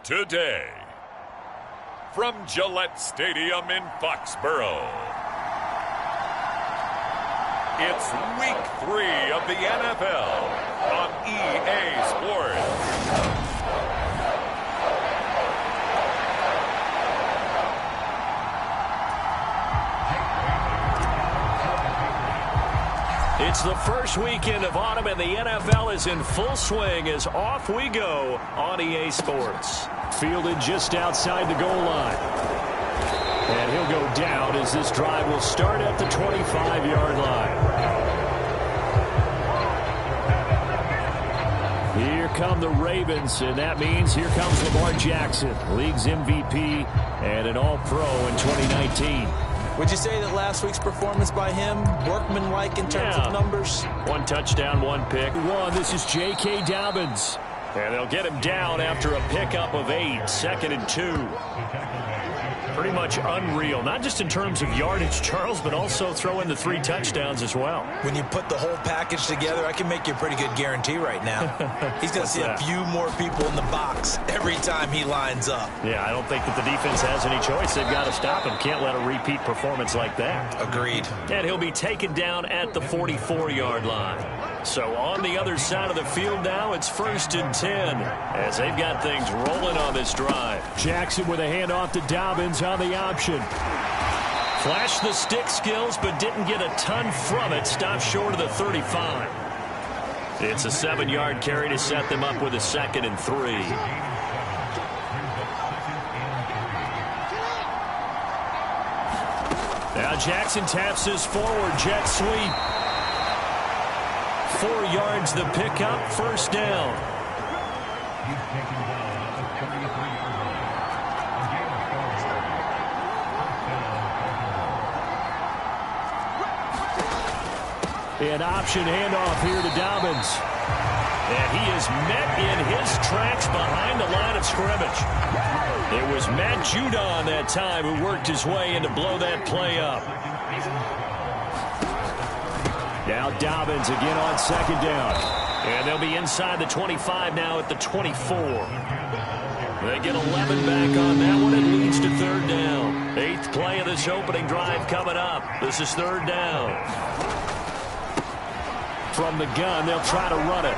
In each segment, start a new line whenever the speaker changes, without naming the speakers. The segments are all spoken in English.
today. From Gillette Stadium in Foxborough, it's Week 3 of the NFL on EA Sports.
It's the first weekend of autumn, and the NFL is in full swing as off we go on EA Sports.
Fielded just outside the goal line. And he'll go down as this drive will start at the 25-yard line. Here come the Ravens, and that means here comes Lamar Jackson, league's MVP and an All-Pro in 2019.
Would you say that last week's performance by him, workmanlike in terms of numbers?
1 touchdown, 1 pick.
This is J.K. Dobbins.
And they'll get him down after a pickup of 8, 2nd and 2. Pretty much unreal, not just in terms of yardage, Charles, but also throw in the 3 touchdowns as well.
When you put the whole package together, I can make you a pretty good guarantee right now. He's going to see a few more people in the box every time he lines up.
Yeah, I don't think that the defense has any choice. They've got to stop him. Can't let a repeat performance like that.
Agreed.
And he'll be taken down at the 44-yard line. So on the other side of the field now, it's 1st and 10 as they've got things rolling on this drive.
Jackson with a handoff to Dobbins on the option.
Flashed the stick skills, but didn't get a ton from it. Stopped short of the 35. It's a 7-yard carry to set them up with a 2nd and 3. Now Jackson taps this forward jet sweep. 4 yards the pickup, 1st down.
An option handoff here to Dobbins.
And he is met in his tracks behind the line of scrimmage. It was Matt Judon that time who worked his way in to blow that play up.
Now Dobbins again on 2nd down.
And they'll be inside the 25 now at the 24. They get 11 back on that one. It leads to 3rd down. 8th play of this opening drive coming up. This is 3rd down.
From the gun, they'll try to run it.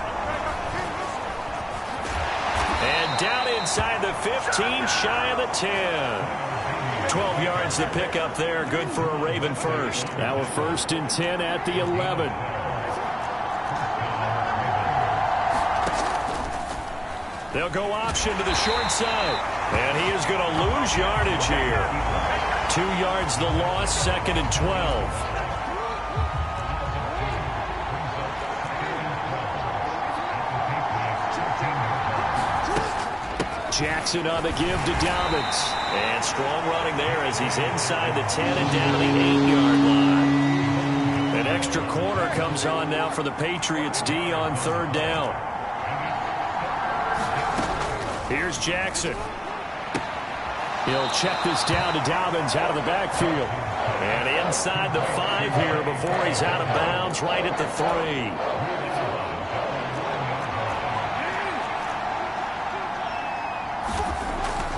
And down inside the 15, shy of the 10. 12 yards to pick up there. Good for a Raven first.
Now we're 1st and 10 at the 11.
They'll go option to the short side. And he is going to lose yardage here. 2 yards the loss, 2nd and 12.
Jackson on the give to Dobbins.
And strong running there as he's inside the 10 and down to the 8-yard line. An extra corner comes on now for the Patriots D on 3rd down. Here's Jackson.
He'll check this down to Dobbins out of the backfield.
And inside the 5 here before he's out of bounds right at the 3.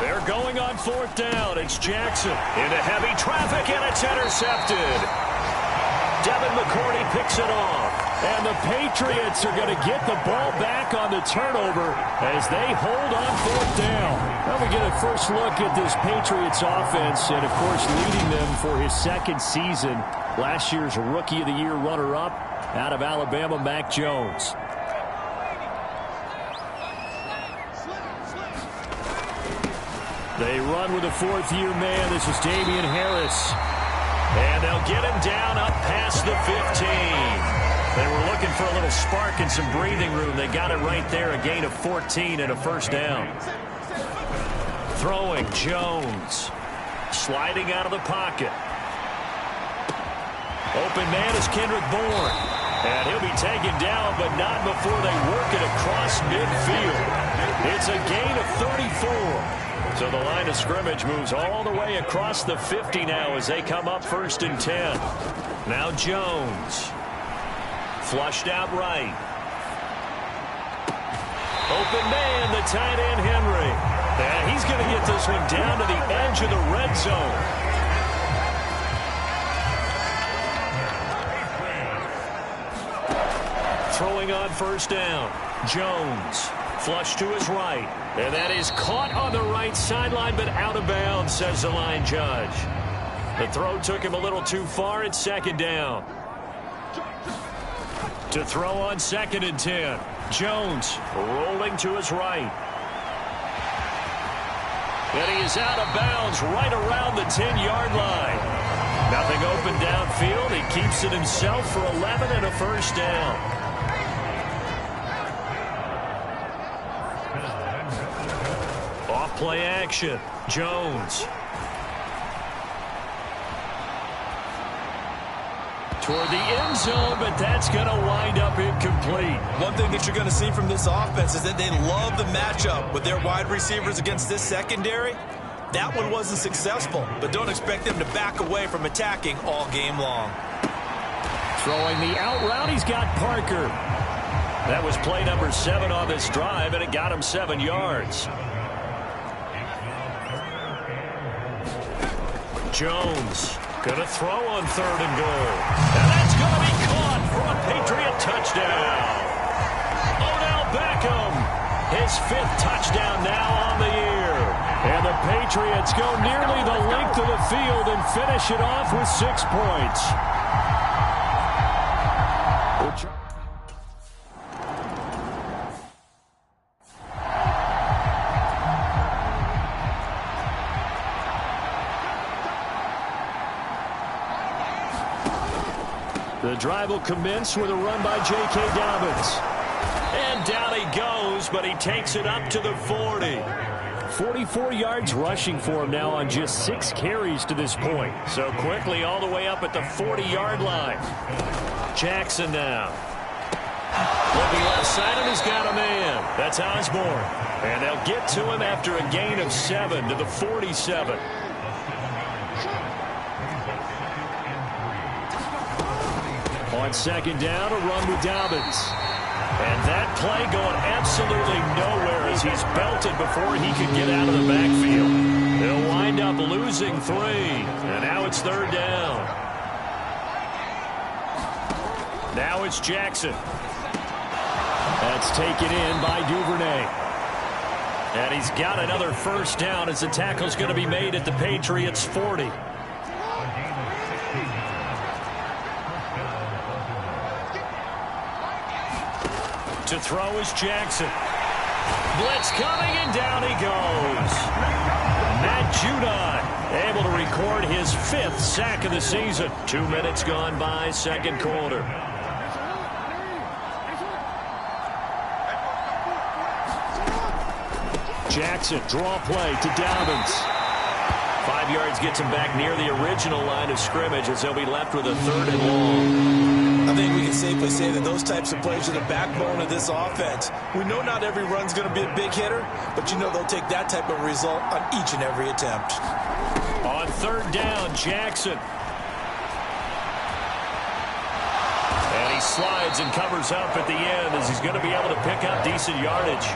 They're going on 4th down. It's Jackson into heavy traffic, and it's intercepted. Devin McCourty picks it off.
And the Patriots are going to get the ball back on the turnover as they hold on 4th down. Now we get a first look at this Patriots offense and, of course, leading them for his 2nd season. Last year's Rookie of the Year runner-up out of Alabama, Mac Jones. They run with a 4th-year man. This is Damian Harris.
And they'll get him down up past the 15. They were looking for a little spark and some breathing room. They got it right there, a gain of 14 and a 1st down. Throwing, Jones. Sliding out of the pocket. Open man is Kendrick Bourne. And he'll be taken down, but not before they work it across midfield. It's a gain of 34. So the line of scrimmage moves all the way across the 50 now as they come up 1st and 10. Now Jones. Flushed out right. Open man, the tight end Henry. And
this one down to the edge of the red zone. Throwing on first down. Jones. Flush to his right. And that is caught on the right sideline, but out of bounds, says the line judge. The throw took him a little too far. It's second down. To throw on 2nd and 10. Jones rolling to his right. And he is out of bounds right around the 10-yard line. Nothing open downfield. He keeps it himself for 11 and a first down. Off play action. Jones. Toward the end zone, but that's going to wind up incomplete.
One thing that you're going to see from this offense is that they love the matchup with their wide receivers against this secondary. That one wasn't successful, but don't expect them to back away from attacking all game long.
Throwing the out route, he's got Parker. That was play number 7 on this drive, and it got him 7 yards. Jones going to throw on 3rd and goal. And that's going to be caught for a Patriot touchdown. Odell Beckham, his 5th touchdown now on the year. And the Patriots go nearly the length of the field and finish it off with 6 points. The drive will commence with a run by J.K. Dobbins. And down he goes, but he takes it up to the 40. 44 yards rushing for him now on just 6 carries to this point. So quickly all the way up at the 40-yard line. Jackson now. Looking left side, and he's got a man. That's Osborne. And they'll get to him after a gain of 7 to the 47. On 2nd down, a run with Dobbins. And that play going absolutely nowhere as he's belted before he could get out of the backfield. They'll wind up losing 3. And now it's 3rd down. Now it's Jackson. That's taken in by Duvernay. And he's got another first down as the tackle's going to be made at the Patriots' 40. To throw is Jackson. Blitz coming, and down he goes. Matt Judon able to record his 5th sack of the season. 2 minutes gone by, 2nd quarter. Jackson, draw play to Dobbins. 5 yards gets him back near the original line of scrimmage as they'll be left with a 3rd and long.
I think we can safely say that those types of plays are the backbone of this offense. We know not every run's going to be a big hitter, but you know they'll take that type of result on each and every attempt.
On 3rd down, Jackson. And he slides and covers up at the end as he's going to be able to pick up decent yardage.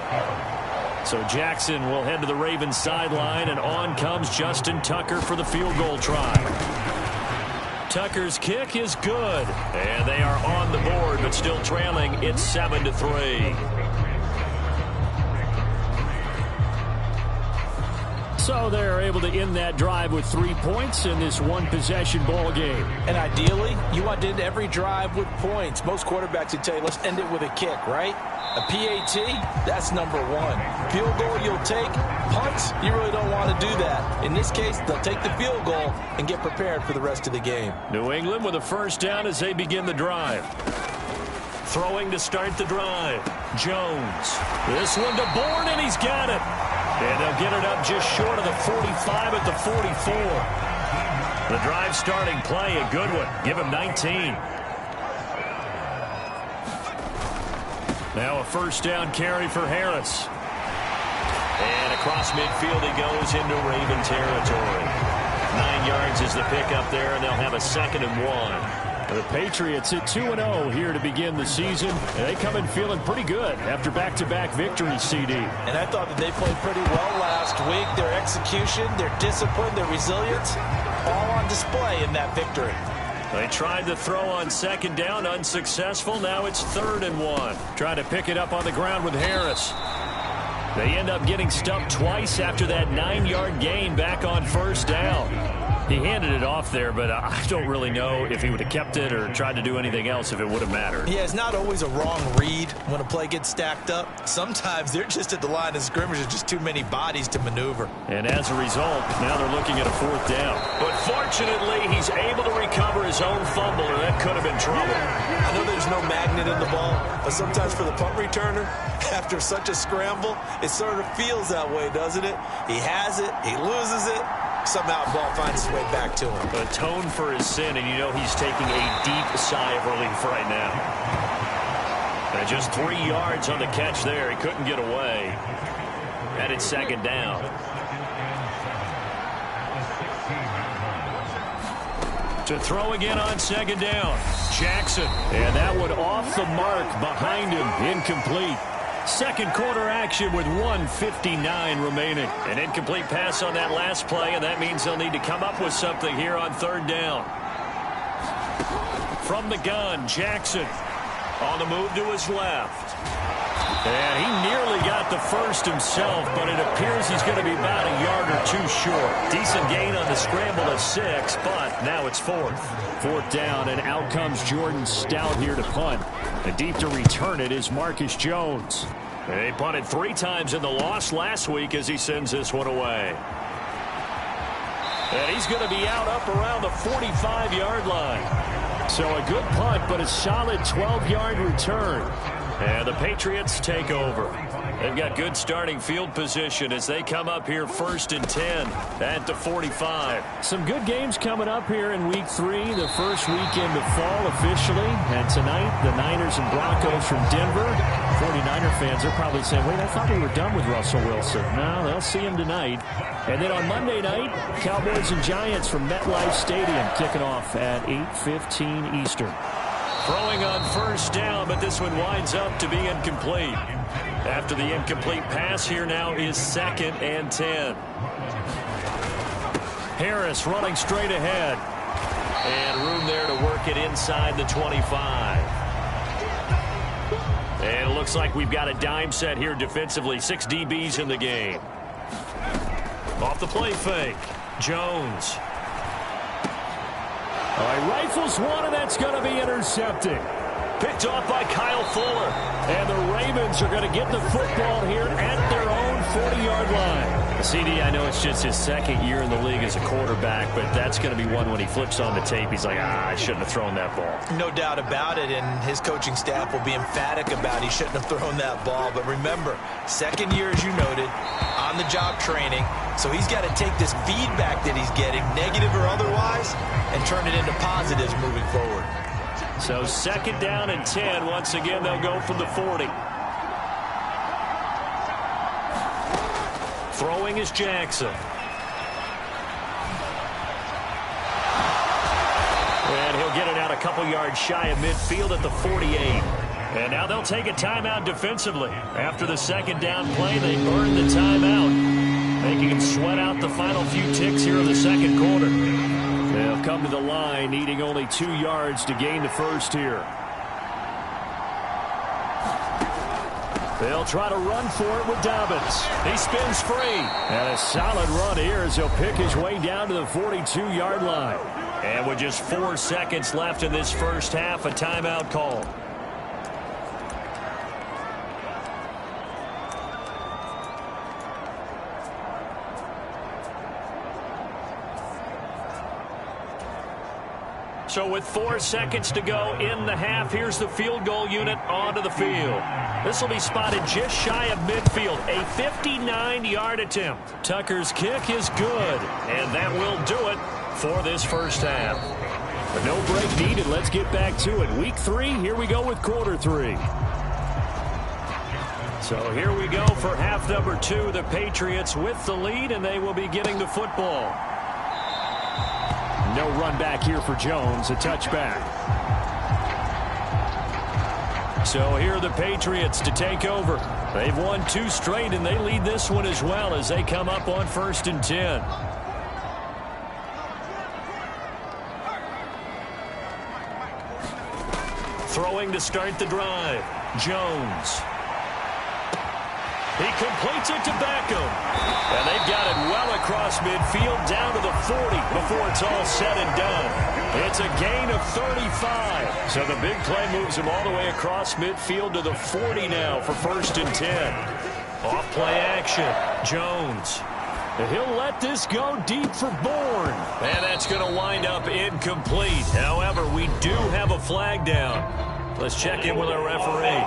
So Jackson will head to the Ravens sideline, and on comes Justin Tucker for the field goal try. Tucker's kick is good, and they are on the board, but still trailing. It's 7-3. So they're able to end that drive with 3 points in this one-possession ball game.
And ideally, you want to end every drive with points. Most quarterbacks would tell you, let's end it with a kick, right? A PAT, that's number 1. Field goal you'll take. Punts, you really don't want to do that. In this case, they'll take the field goal and get prepared for the rest of the game.
New England with a first down as they begin the drive. Throwing to start the drive. Jones. This one to Bourne, and he's got it. And they'll get it up just short of the 45 at the 44. The drive starting play, a good one. Give him 19. Now a first down carry for Harris. And across midfield he goes into Raven territory. 9 yards is the pickup there, and they'll have a 2nd and 1. The Patriots at 2-0 here to begin the season. And they come in feeling pretty good after back-to-back victories, CD.
And I thought that they played pretty well last last week. Their execution, their discipline, their resilience, all on display in that victory.
They tried to throw on second down, unsuccessful. Now it's 3rd and 1. Trying to pick it up on the ground with Harris. They end up getting stuffed twice after that 9-yard gain back on first down. He handed it off there, but I don't really know if he would have kept it or tried to do anything else if it would have mattered.
Yeah, it's not always a wrong read when a play gets stacked up. Sometimes they're just at the line of scrimmage. There's just too many bodies to maneuver.
And as a result, now they're looking at a 4th down. But fortunately, he's able to recover his own fumble, or that could have been trouble.
I know there's no magnet in the ball, but sometimes for the punt returner, after such a scramble, it sort of feels that way, doesn't it? He has it, he loses it. Somehow the ball finds its way back to him.
Atone for his sin, and you know he's taking a deep sigh of relief right now. And just 3 yards on the catch there. He couldn't get away. And it's 2nd down. To throw again on 2nd down. Jackson. And that one off the mark behind him. Incomplete. Second quarter action with 1:59 remaining. An incomplete pass on that last play, and that means they'll need to come up with something here on 3rd down. From the gun, Jackson on the move to his left. And he nearly got the first himself, but it appears he's going to be about a yard or 2 short. Decent gain on the scramble of 6, but now it's 4th. 4th down, and out comes Jordan Stout here to punt. And deep to return it is Marcus Jones. They punted 3 times in the loss last week as he sends this one away. And he's going to be out up around the 45-yard line. So a good punt, but a solid 12-yard return. And the Patriots take over. They've got good starting field position as they come up here 1st and 10 at the 45. Some good games coming up here in Week 3, the first weekend of fall officially. And tonight, the Niners and Broncos from Denver. 49er fans are probably saying, wait, I thought we were done with Russell Wilson. No, they'll see him tonight. And then on Monday night, Cowboys and Giants from MetLife Stadium kicking off at 8:15 Eastern. Throwing on first down, but this one winds up to be incomplete. After the incomplete pass, here now is 2nd and 10. Harris running straight ahead. And room there to work it inside the 25. And it looks like we've got a dime set here defensively. 6 DBs in the game. Off the play fake. Jones. All right, rifles one, and that's going to be intercepted. Picked off by Kyle Fuller. And the Ravens are going to get the football here at their own 40-yard line. CD, I know it's just his 2nd year in the league as a quarterback, but that's going to be one when he flips on the tape. He's like, I shouldn't have thrown that ball.
No doubt about it, and his coaching staff will be emphatic about he shouldn't have thrown that ball. But remember, 2nd year, as you noted, on-the-job training. So he's got to take this feedback that he's getting, negative or otherwise, and turn it into positives moving forward.
So 2nd down and 10. Once again, they'll go from the 40. Throwing is Jackson. And he'll get it out a couple yards shy of midfield at the 48. And now they'll take a timeout defensively. After the 2nd down play, they burn the timeout, making them sweat out the final few ticks here in the 2nd quarter. They'll come to the line, needing only 2 yards to gain the first here. They'll try to run for it with Dobbins. He spins free. And a solid run here as he'll pick his way down to the 42-yard line. And with just 4 seconds left in this first half, a timeout call. So with 4 seconds to go in the half, here's the field goal unit onto the field. This will be spotted just shy of midfield. A 59-yard attempt. Tucker's kick is good, and that will do it for this first half. But no break needed. Let's get back to it. Week 3, here we go with quarter 3. So here we go for half number 2. The Patriots with the lead, and they will be getting the football. No run back here for Jones. A touchback. So here are the Patriots to take over. They've won 2 straight, and they lead this one as well as they come up on 1st and 10. Throwing to start the drive. Jones. He completes it to Beckham. And they've got it well across midfield down to the 40 before it's all said and done. It's a gain of 35. So the big play moves him all the way across midfield to the 40 now for 1st and 10. Off play action. Jones. And he'll let this go deep for Bourne. And that's going to wind up incomplete. However, we do have a flag down. Let's check in with our referee.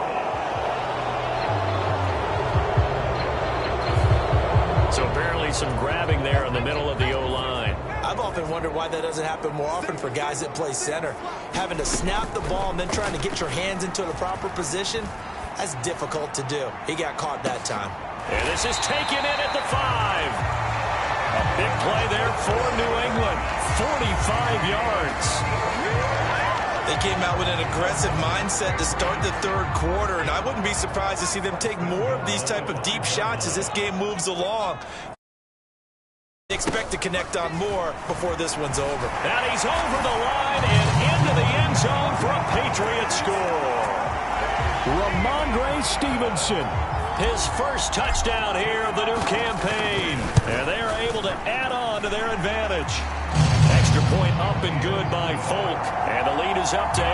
So apparently some grabbing there in the middle of the O-line.
I've often wondered why that doesn't happen more often for guys that play center. Having to snap the ball and then trying to get your hands into the proper position, that's difficult to do. He got caught that time.
And this is taken in at the 5. A big play there for New England. 45 yards.
They came out with an aggressive mindset to start the 3rd quarter, and I wouldn't be surprised to see them take more of these type of deep shots as this game moves along. They expect to connect on more before this one's over.
And he's over the line and into the end zone for a Patriots score. Ramondre Stevenson, his first touchdown here of the new campaign. And they are able to add on to their advantage. Extra point up and good by Folk. And the lead is up to 8.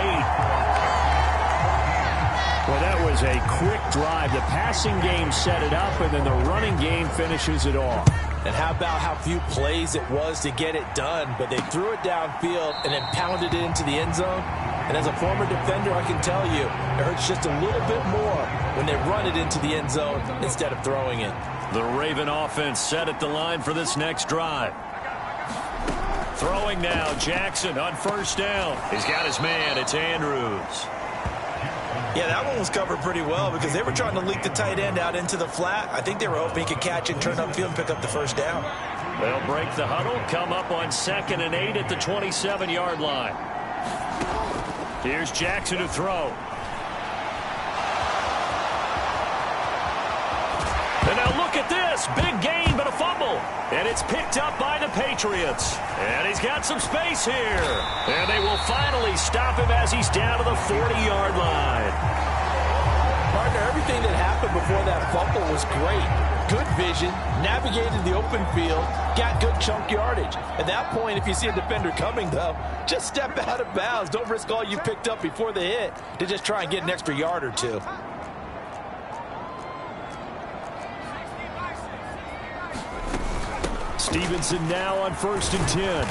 Well, that was a quick drive. The passing game set it up, and then the running game finishes it off.
And how about how few plays it was to get it done, but they threw it downfield and then pounded it into the end zone. And as a former defender, I can tell you, it hurts just a little bit more when they run it into the end zone instead of throwing it.
The Raven offense set at the line for this next drive. Throwing now, Jackson on 1st down. He's got his man. It's Andrews.
Yeah, that one was covered pretty well because they were trying to leak the tight end out into the flat. I think they were hoping he could catch and turn upfield and pick up the 1st down.
They'll break the huddle, come up on 2nd and 8 at the 27-yard line. Here's Jackson to throw. And now look at this. Big gain, but a fumble. And it's picked up by the Patriots. And he's got some space here. And they will finally stop him as he's down to the 40-yard line.
Partner, everything that happened before that fumble was great. Good vision, navigated the open field, got good chunk yardage. At that point, if you see a defender coming, though, just step out of bounds. Don't risk all you picked up before the hit to just try and get an extra yard or 2.
Stevenson now on 1st and 10.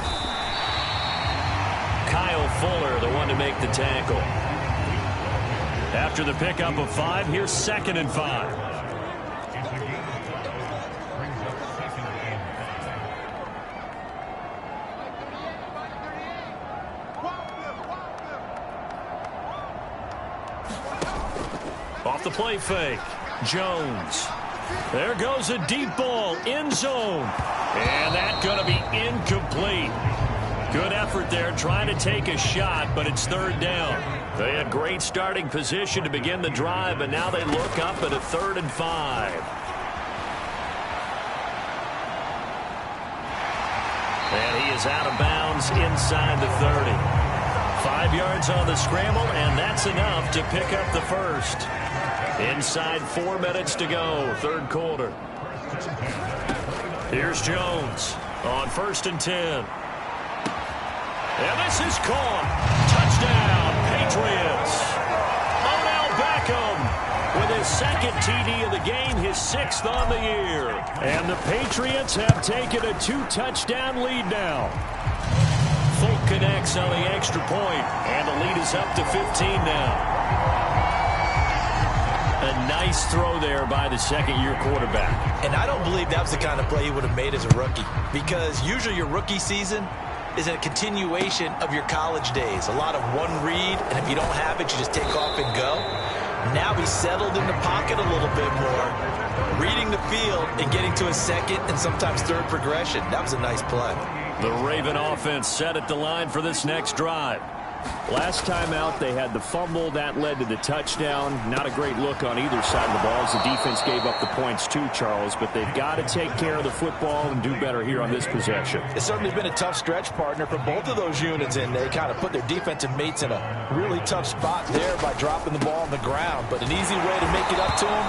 Kyle Fuller, the one to make the tackle. After the pickup of 5, here's 2nd and 5. Off the play fake. Jones. There goes a deep ball. End zone. And that's going to be incomplete. Good effort there trying to take a shot, but it's 3rd down. They had great starting position to begin the drive, but now they look up at a 3rd and 5. And he is out of bounds inside the 30. 5 yards on the scramble, and that's enough to pick up the 1st. Inside 4 minutes to go, 3rd quarter. Here's Jones on 1st and 10. And this is caught. Touchdown, Patriots. Odell Beckham with his 2nd TD of the game, his 6th on the year. And the Patriots have taken a 2-touchdown lead now. Folk connects on the extra point, and the lead is up to 15 now. A nice throw there by the 2nd-year quarterback.
And I don't believe that was the kind of play he would have made as a rookie, because usually your rookie season is a continuation of your college days. A lot of one read, and if you don't have it, you just take off and go. Now he's settled in the pocket a little bit more, reading the field and getting to a 2nd and sometimes 3rd progression. That was a nice play.
The Raven offense set at the line for this next drive. Last time out, they had the fumble. That led to the touchdown. Not a great look on either side of the ball as the defense gave up the points too, Charles. But they've got to take care of the football and do better here on this possession.
It's certainly been a tough stretch, partner, for both of those units, and they kind of put their defensive mates in a really tough spot there by dropping the ball on the ground. But an easy way to make it up to them,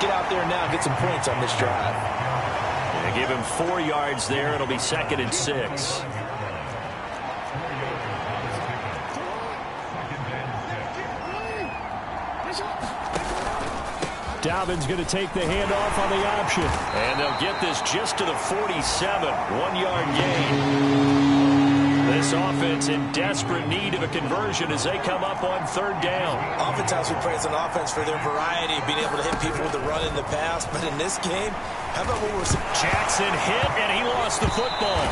get out there now and get some points on this drive.
They give him 4 yards there. It'll be 2nd and 6.
Dobbins going to take the handoff on the option.
And they'll get this just to the 47. 1-yard gain. This offense in desperate need of a conversion as they come up on 3rd down.
Oftentimes we praise an offense for their variety, being able to hit people with the run in the pass. But in this game, how about what we're seeing?
Jackson hit, and he lost the football.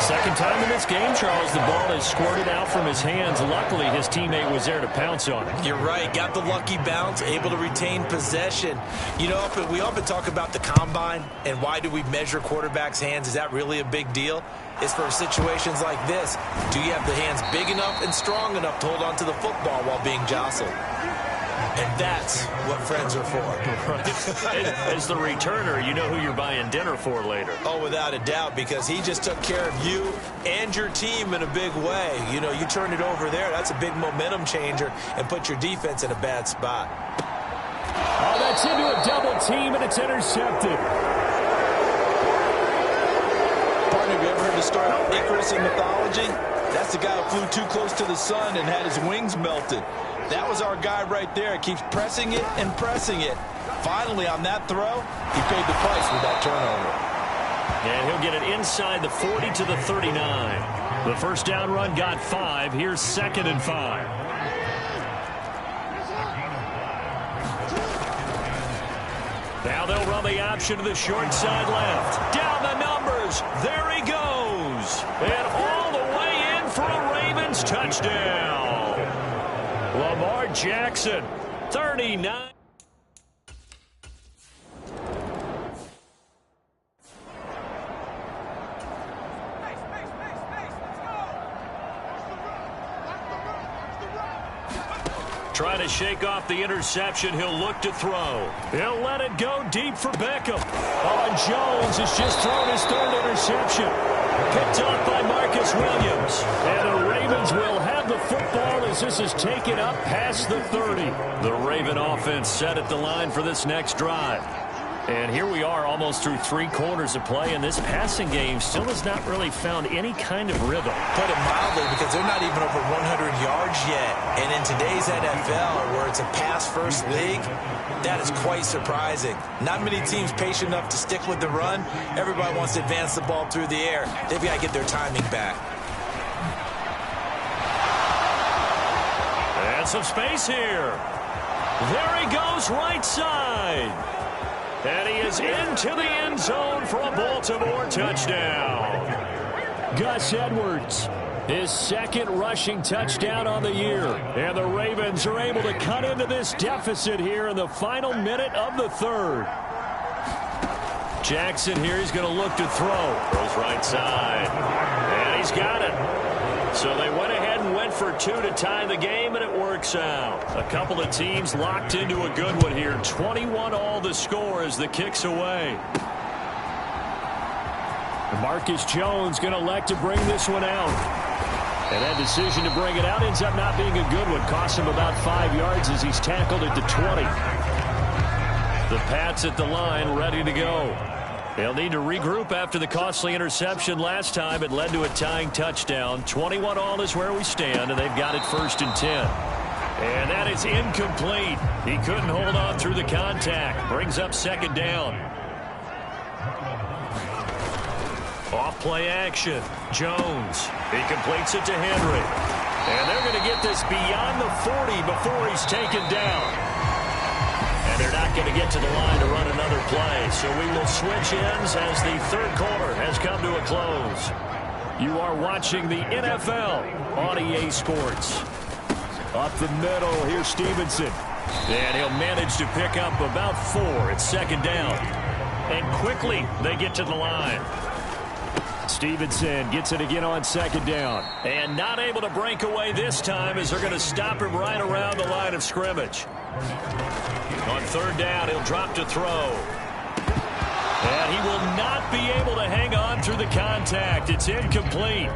Second time in this game, Charles, the ball is squirted out from his hands. Luckily, his teammate was there to pounce on it.
You're right. Got the lucky bounce, able to retain possession. You know, we often talk about the combine and why do we measure quarterbacks' hands. Is that really a big deal? It's for situations like this. Do you have the hands big enough and strong enough to hold on to the football while being jostled? And that's what friends are for.
As the returner, you know who you're buying dinner for later.
Oh, without a doubt, because he just took care of you and your team in a big way. You know, you turn it over there, that's a big momentum changer and put your defense in a bad spot.
Oh, that's into a double team, and it's intercepted.
Partner, have you ever heard the story of Icarus in mythology? That's the guy who flew too close to the sun and had his wings melted. That was our guy right there. Keeps pressing it and pressing it. Finally, on that throw, he paid the price with that turnover.
And he'll get it inside the 40 to the 39. The first down run got 5. Here's 2nd and 5. Now they'll run the option to the short side left. Down the numbers. There he goes. And all the way in for a Ravens touchdown. Lamar Jackson, 39. Trying to shake off the interception. He'll look to throw. He'll let it go deep for Beckham.
Oh, and Jones has just thrown his 3rd interception.
Picked off by Marcus Williams.
And the Ravens will have the football as this is taken up past the 30.
The Raven offense set at the line for this next drive. And here we are almost through 3 quarters of play, and this passing game still has not really found any kind of rhythm.
Put it mildly, because they're not even over 100 yards yet. And in today's NFL, where it's a pass-first league, that is quite surprising. Not many teams patient enough to stick with the run. Everybody wants to advance the ball through the air. They've got to get their timing back.
And some space here. There he goes right side. And he is into the end zone for a Baltimore touchdown.
Gus Edwards, his 2nd rushing touchdown on the year. And the Ravens are able to cut into this deficit here in the final minute of the 3rd.
Jackson here, he's going to look to throw. Throws right side. And he's got it. So they went ahead and went for 2 to tie the game, and it works out. A couple of teams locked into a good one here. 21-all the score as the kick's away.
Marcus Jones going to elect to bring this one out. And that decision to bring it out ends up not being a good one. Costs him about 5 yards as he's tackled at the 20.
The Pats at the line, ready to go. They'll need to regroup after the costly interception last time. It led to a tying touchdown. 21-all is where we stand, and they've got it 1st and 10. And that is incomplete. He couldn't hold on through the contact. Brings up 2nd down. Off play action. Jones. He completes it to Henry. And they're going to get this beyond the 40 before he's taken down. And they're not going to get to the line to run another play. So we will switch ends as the 3rd quarter has come to a close.
You are watching the NFL on EA Sports. Up the middle, here's Stevenson.
And he'll manage to pick up about 4. It's 2nd down. And quickly they get to the line.
Stevenson gets it again on second down.
And not able to break away this time as they're going to stop him right around the line of scrimmage. On third down, he'll drop to throw. And he will not be able to hang on through the contact. It's incomplete.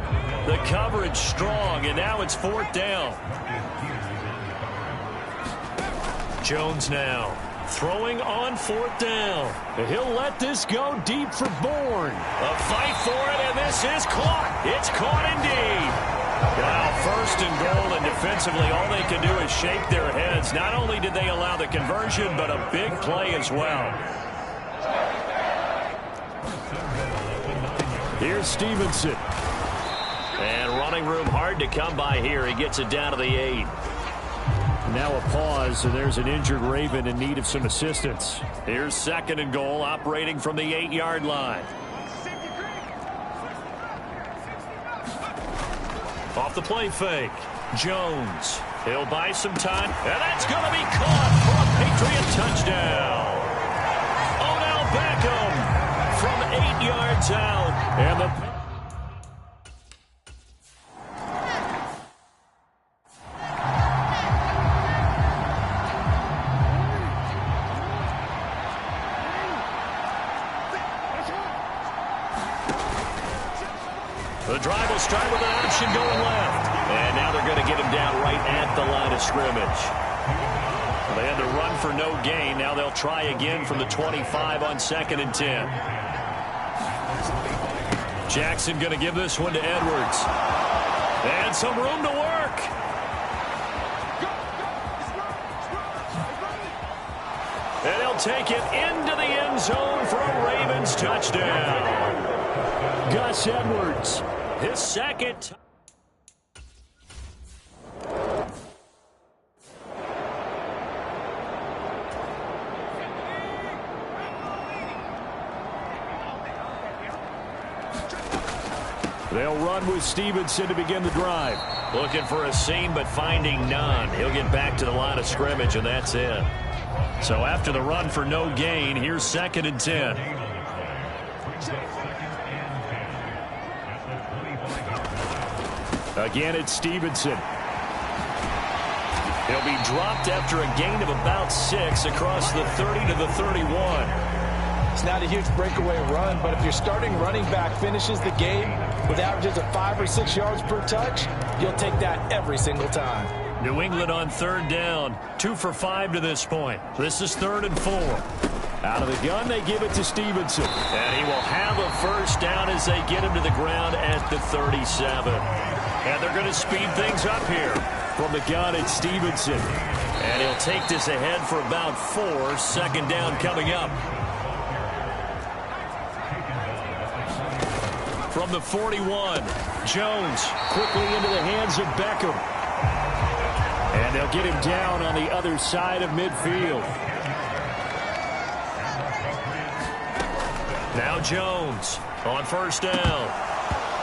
The coverage strong, and now it's fourth down. Jones now throwing on fourth down.
He'll let this go deep for Bourne.
A fight for it, and this is caught. It's caught indeed. Now, first and goal, and defensively, all they can do is shake their heads. Not only did they allow the conversion, but a big play as well.
Here's Stevenson.
And running room hard to come by here. He gets it down to the 8.
Now a pause, and there's an injured Raven in need of some assistance.
Here's second and goal, operating from the 8-yard line. Off the play fake. Jones. He'll buy some time. And that's going to be caught for a Patriot touchdown. Odell Beckham from 8 yards out.
And the
drive will start with an option going left. And now they're going to get him down right at the line of scrimmage. They had to run for no gain. Now they'll try again from the 25 on second and 10. Jackson going to give this one to Edwards. And some room to work. And he'll take it into the end zone for a Ravens touchdown.
Gus Edwards.
His second.
They'll run with Stevenson to begin the drive.
Looking for a seam, but finding none. He'll get back to the line of scrimmage, and that's it. So after the run for no gain, here's second and 10.
Again, it's Stevenson.
He'll be dropped after a gain of about 6 across the 30 to the 31.
It's not a huge breakaway run, but if your starting running back finishes the game with averages of 5 or 6 yards per touch, you'll take that every single time.
New England on third down. 2 for 5 to this point. This is 3rd and 4.
Out of the gun, they give it to Stevenson.
And he will have a first down as they get him to the ground at the 37. And they're going to speed things up here.
From the gun, it's Stevenson.
And he'll take this ahead for about 4. Second down coming up. From the 41, Jones
Quickly into the hands of Beckham. And they'll get him down on the other side of midfield.
Now Jones on first down.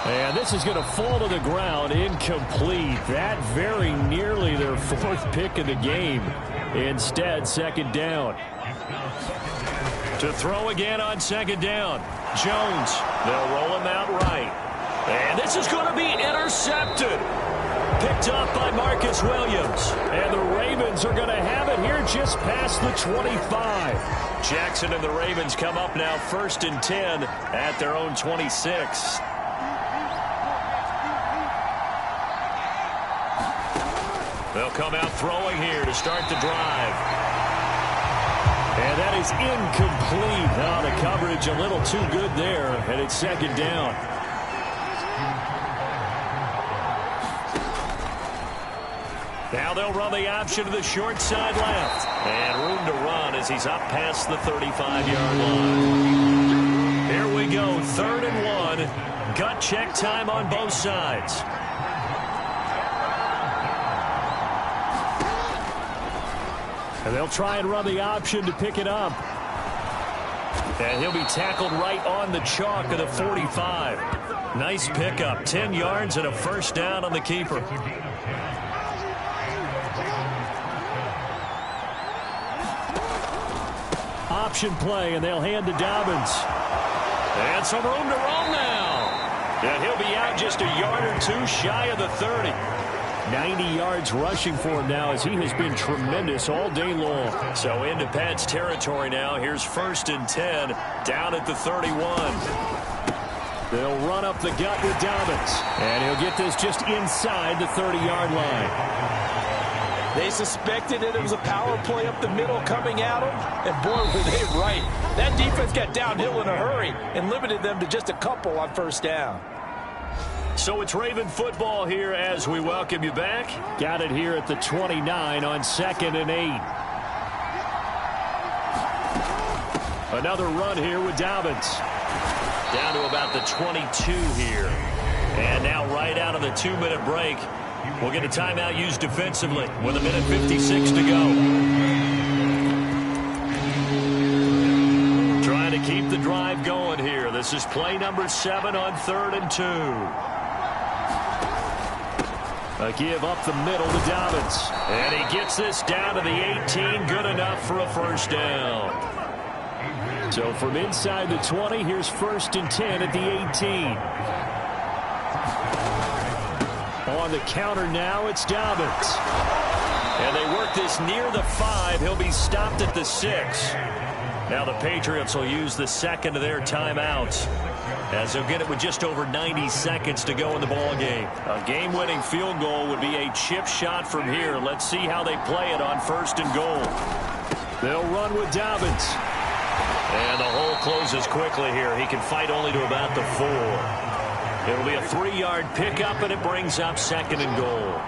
And this is going to fall to the ground, incomplete. That very nearly their 4th pick of the game. Instead, second down.
To throw again on second down. Jones, they'll roll him out right. And this is going to be intercepted. Picked up by Marcus Williams.
And the Ravens are going to have it here just past the 25.
Jackson and the Ravens come up now 1st and 10 at their own 26. They'll come out throwing here to start the drive.
And that is incomplete. Oh, the coverage a little too good there, and it's second down.
Now they'll run the option to the short side left. And room to run as he's up past the 35-yard line. Here we go, 3rd and 1. Gut check time on both sides.
And they'll try and run the option to pick it up.
And he'll be tackled right on the chalk of the 45. Nice pickup, 10 yards and a first down on the keeper.
Option play, and they'll hand to Dobbins.
And some room to roam now. And he'll be out just a yard or two shy of the 30.
90 yards rushing for him now as he has been tremendous all day long.
So into Pats territory now. Here's 1st and 10 down at the 31.
They'll run up the gut with Dobbins. And he'll get this just inside the 30-yard line.
They suspected that it was a power play up the middle coming at them. And boy, were they right. That defense got downhill in a hurry and limited them to just a couple on 1st down.
So it's Raven football here as we welcome you back.
Got it here at the 29 on 2nd and 8. Another run here with Dobbins.
Down to about the 22 here. And now right out of the 2-minute break, we'll get a timeout used defensively with 1:56 to go. Trying to keep the drive going here. This is play number 7 on 3rd and 2.
A give up the middle to Dobbins.
And he gets this down to the 18. Good enough for a 1st down.
So from inside the 20, here's 1st and 10 at the 18. On the counter now, it's Dobbins.
And they work this near the 5. He'll be stopped at the 6. Now the Patriots will use the 2nd of their timeouts, as they'll get it with just over 90 seconds to go in the ball game. A game-winning field goal would be a chip shot from here. Let's see how they play it on 1st and goal.
They'll run with Dobbins.
And the hole closes quickly here. He can fight only to about the 4. It'll be a 3-yard pickup, and it brings up 2nd and goal.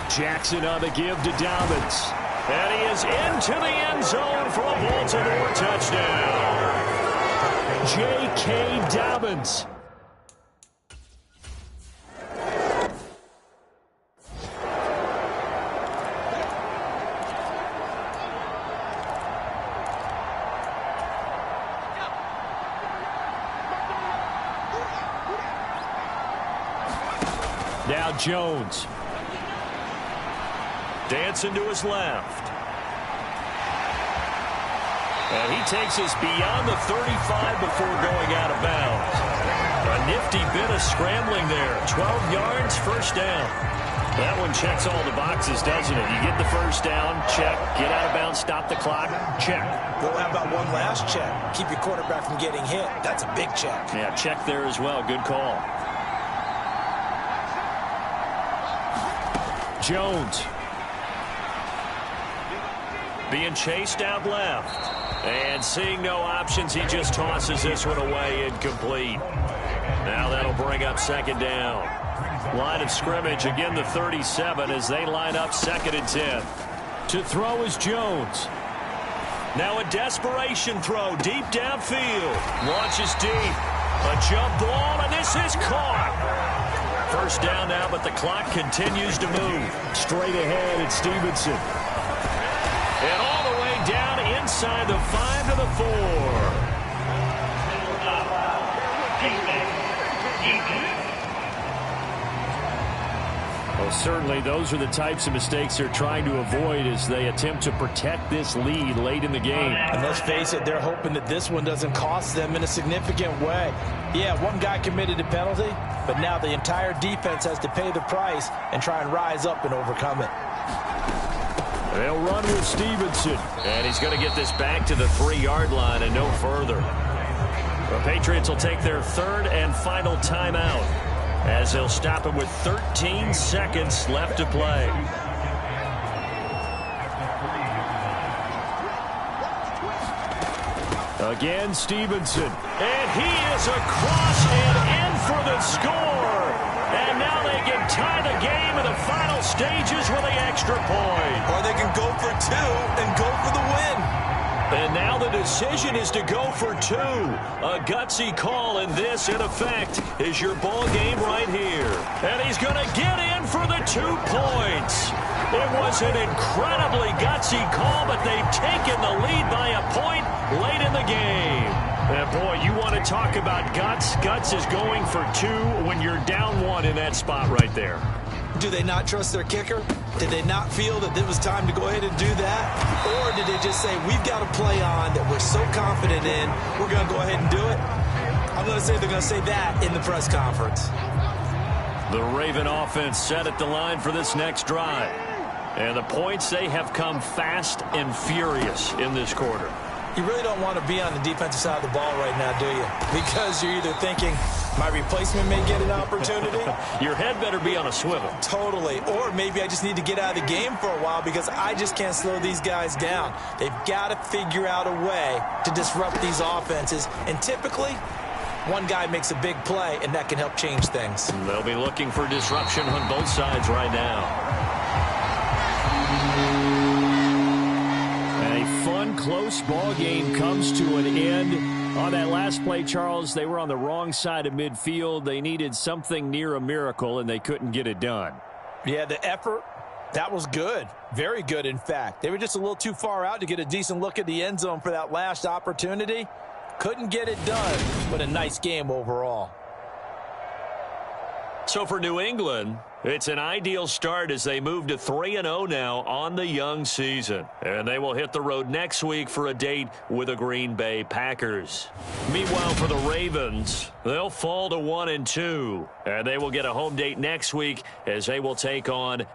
Jackson on the give to Dobbins.
And he is into the end zone for a Baltimore touchdown.
J.K. Dobbins. Now Jones.
Dancing to his left. And he takes us beyond the 35 before going out of bounds. A nifty bit of scrambling there. 12 yards, 1st down. That one checks all the boxes, doesn't it? You get the 1st down, check. Get out of bounds, stop the clock, check.
Well, how about one last check? Keep your quarterback from getting hit. That's a big check.
Yeah, check there as well. Good call.
Jones.
Being chased out left. And seeing no options, he just tosses this one away, incomplete. Now that'll bring up 2nd down. Line of scrimmage, again the 37 as they line up 2nd and 10.
To throw is Jones.
Now a desperation throw deep downfield. Launches deep. A jump ball, and this is caught. 1st down now, but the clock continues to move.
Straight ahead, it's Stevenson.
And all the way down inside the 5 to the 4.
Well, certainly those are the types of mistakes they're trying to avoid as they attempt to protect this lead late in the game.
And let's face it, they're hoping that this one doesn't cost them in a significant way. Yeah, one guy committed a penalty, but now the entire defense has to pay the price and try and rise up and overcome it.
They'll run with Stevenson.
And he's going to get this back to the 3-yard line and no further. The Patriots will take their 3rd and final timeout, as they'll stop him with 13 seconds left to play.
Again, Stevenson.
And he is across and in for the score. And now they can tie the game in the final stages with the extra point.
Or they can go for 2 and go for the win.
And now the decision is to go for 2. A gutsy call, and this, in effect, is your ball game right here. And he's going to get in for the 2 points. It was an incredibly gutsy call, but they've taken the lead by a point late in the game. And boy, you want to talk about guts. Guts is going for 2 when you're down 1 in that spot right there.
Do they not trust their kicker? Did they not feel that it was time to go ahead and do that? Or did they just say, we've got a play on that we're so confident in, we're going to go ahead and do it? I'm going to say they're going to say that in the press conference.
The Raven offense set at the line for this next drive. And the points, they have come fast and furious in this quarter.
You really don't want to be on the defensive side of the ball right now, do you? Because you're either thinking, my replacement may get an opportunity.
Your head better be on a swivel.
Totally. Or maybe I just need to get out of the game for a while because I just can't slow these guys down. They've got to figure out a way to disrupt these offenses. And typically, one guy makes a big play, and that can help change things.
They'll be looking for disruption on both sides right now.
A fun, close ball game comes to an end. On that last play, Charles, they were on the wrong side of midfield. They needed something near a miracle, and they couldn't get it done.
Yeah, the effort, that was good. Very good, in fact. They were just a little too far out to get a decent look at the end zone for that last opportunity. Couldn't get it done, but a nice game overall.
So for New England, it's an ideal start as they move to 3-0 now on the young season. And they will hit the road next week for a date with the Green Bay Packers. Meanwhile, for the Ravens, they'll fall to 1-2. And they will get a home date next week as they will take on